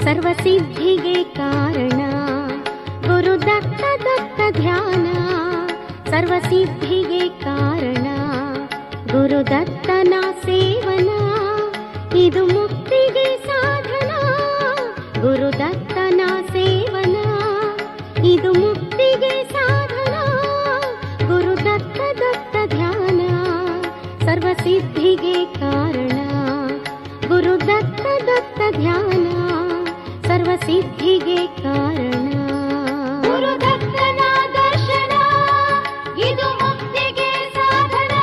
ಸರ್ವಸಿದ್ಧಿಗೆ ಕಾರಣ ಗುರುದತ್ತ ದತ್ತ ಧ್ಯಾನ, ಸರ್ವಸಿದ್ಧಿಗೆ ಕಾರಣ ಗುರುದತ್ತನ ಸೇವನ, ಇದು ಮುಕ್ತಿಗೆ ಸಾಧನ. ಗುರುದತ್ತನ ಸೇವನ ಇದು ಮುಕ್ತಿಗೆ ಸಾಧನ. ಗುರುದತ್ತ ದತ್ತ ಧ್ಯಾನ ಸರ್ವಸಿದ್ಧಿಗೆ ಕಾರಣ. ಗುರುದತ್ತ ದತ್ತ ಧ್ಯಾನ ಸರ್ವಸಿದ್ಧಿಗೆ ಕಾರಣ. ಗುರುದತ್ತನ ದರ್ಶನ ಇದು ಮುಕ್ತಿಗೆ ಸಾಧನ.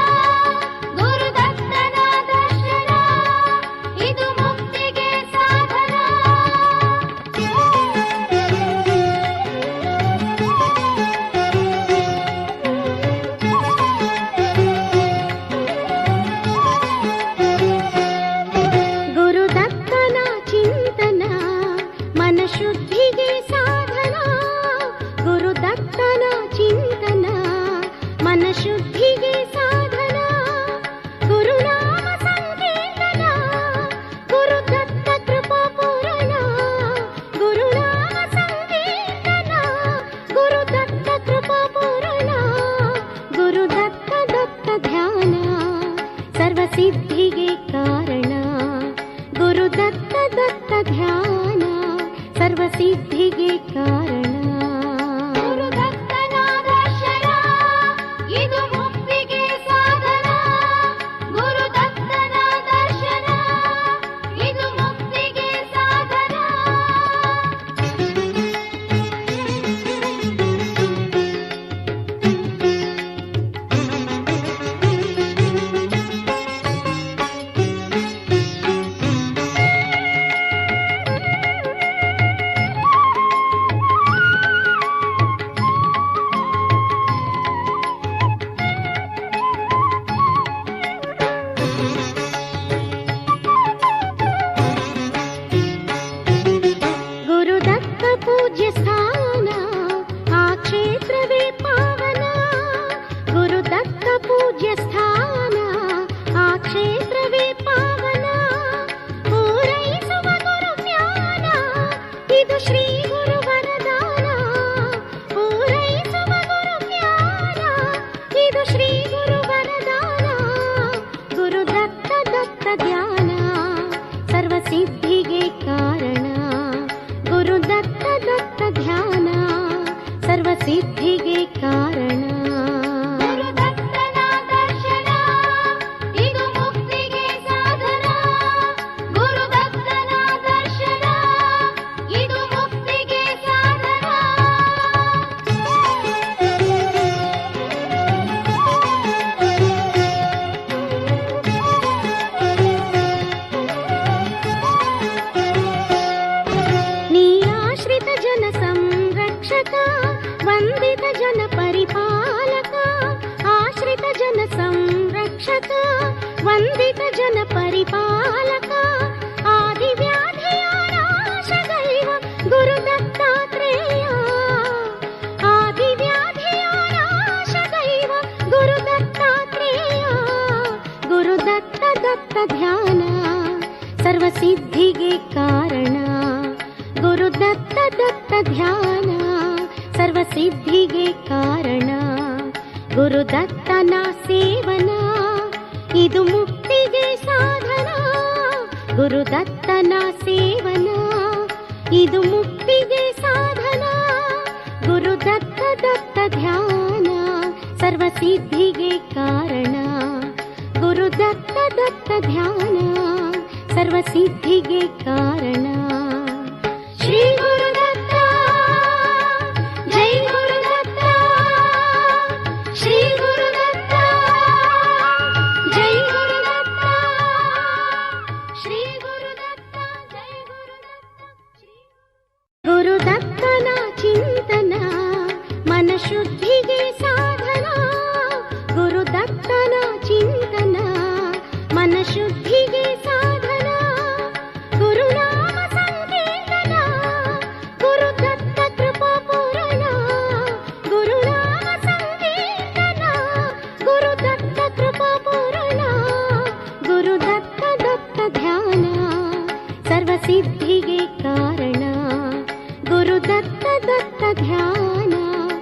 ಗುರುದತ್ತನ ದರ್ಶನ ಇದು ಮುಕ್ತಿಗೆ ಸಾಧನ. ಗುರುದತ್ತನ ಚಿಂತನ ಮನಶುದ್ಧಿಗೆ ಸಾಧನ. ಗುರುದತ್ತನ ಚಿಂತನ ಮನಶುದ್ಧಿಗೆ ಸಾಧನ. ಗುರುನಾಮ ಸಂಕೀರ್ತನ ಗುರುದತ್ತ ಕೃಪಾ ಪೂರಣ. ಗುರುನಾಮ ಸಂಕೀರ್ತನ ಗುರುದತ್ತ ಕೃಪಾ ಪೂರಣ. ಗುರುದತ್ತ ದತ್ತ ಧ್ಯಾನ ಸರ್ವಸಿದ್ಧಿಗೆ ಕಾರಣ. ಗುರುದತ್ತ ದತ್ತ ಧ್ಯಾನ ಸರ್ವಸಿದ್ಧಿಗೆ ಕಾರಣ. ಗುರುದತ್ತನ ದರ್ಶನ ಇದು ಮುಕ್ತಿಗೆ ಸಾಧನ. ಗುರುದತ್ತನ ದರ್ಶನ ಇದು ಮುಕ್ತಿಗೆ ಸಾಧನ. ಗುರುದತ್ತ ಪೂಜ್ಯ ಸ್ಥಾನ ಆ ಕ್ಷೇತ್ರವೇ ಪಾವನ. ಗುರುದತ್ತ ಪೂಜ್ಯ ಸ್ಥಾನ ಆ ಕ್ಷೇತ್ರವೇ ಪಾವನ. ಪೂರೈಸುವ ಗುರು ಜ್ಞಾನ ಇದು ಶ್ರೀ ಗುರು ವರದಾನ. ಪೂರೈಸುವ ಗುರು ಜ್ಞಾನ ಇದು ಶ್ರೀ ಗುರು ವರದಾನ. ಗುರುದತ್ತ ದತ್ತ ಧ್ಯಾನ ಸರ್ವಸಿದ್ಧಿಗೆ ಕಾರಣ. ಗುರುದತ್ತ ದತ್ತ ಧ್ಯಾನ ಸರ್ವಸಿದ್ಧಿಗೆ ಕಾರಣ. ಗುರುದತ್ತನ ದರ್ಶನ ಇದು ಮುಕ್ತಿಗೆ ಸಾಧನ. ಗುರುದತ್ತನ ದರ್ಶನ ಇದು ಮುಕ್ತಿಗೆ ಸಾಧನ. ನೀ ಆಶ್ರಿತ ಜನ ಸಂರಕ್ಷಕ ವಂದಿತ ಜನ ಪರಿಪಾಲಕ. ಆಶ್ರಿತ ಜನ ಸಂರಕ್ಷಕ ವಂದಿತ ಜನ ಪರಿಪಾಲಕ. ಆದಿವ್ಯಾಧಿಯ ನಾಶಗೈವ ಗುರುದತ್ತಾತ್ರೇಯ. ಆದಿವ್ಯಾಧಿಯ ನಾಶಗೈವ ಗುರುದತ್ತಾತ್ರೇಯ. ಗುರುದತ್ತ ದತ್ತ ಧ್ಯಾನ ಸರ್ವಸಿದ್ಧಿಗೆ ಕಾರಣ. ಗುರುದತ್ತ ದತ್ತ ಧ್ಯಾನ ಸರ್ವಸಿದ್ಧಿಗೆ ಕಾರಣ. ಗುರುದತ್ತನ ಸೇವನ ಇದು ಮುಕ್ತಿಗೆ ಸಾಧನ. ಗುರುದತ್ತನ ಸೇವನ ಇದು ಮುಕ್ತಿಗೆ ಸಾಧನ. ಗುರುದತ್ತ ದತ್ತ ಧ್ಯಾನ ಸರ್ವಸಿದ್ಧಿಗೆ ಕಾರಣ. ಗುರುದತ್ತ ದತ್ತ ಧ್ಯಾನ ಸರ್ವಸಿದ್ಧಿಗೆ ಕಾರಣ. ಶ್ರೀ ಗುರುದತ್ತ ಜೈ ಗುರುದತ್ತ. ಶ್ರೀ ಗುರುದತ್ತ ಜೈ ಗುರುದತ್ತ. ಶ್ರೀ ಗುರು ಸಿದ್ಧಿಗೆ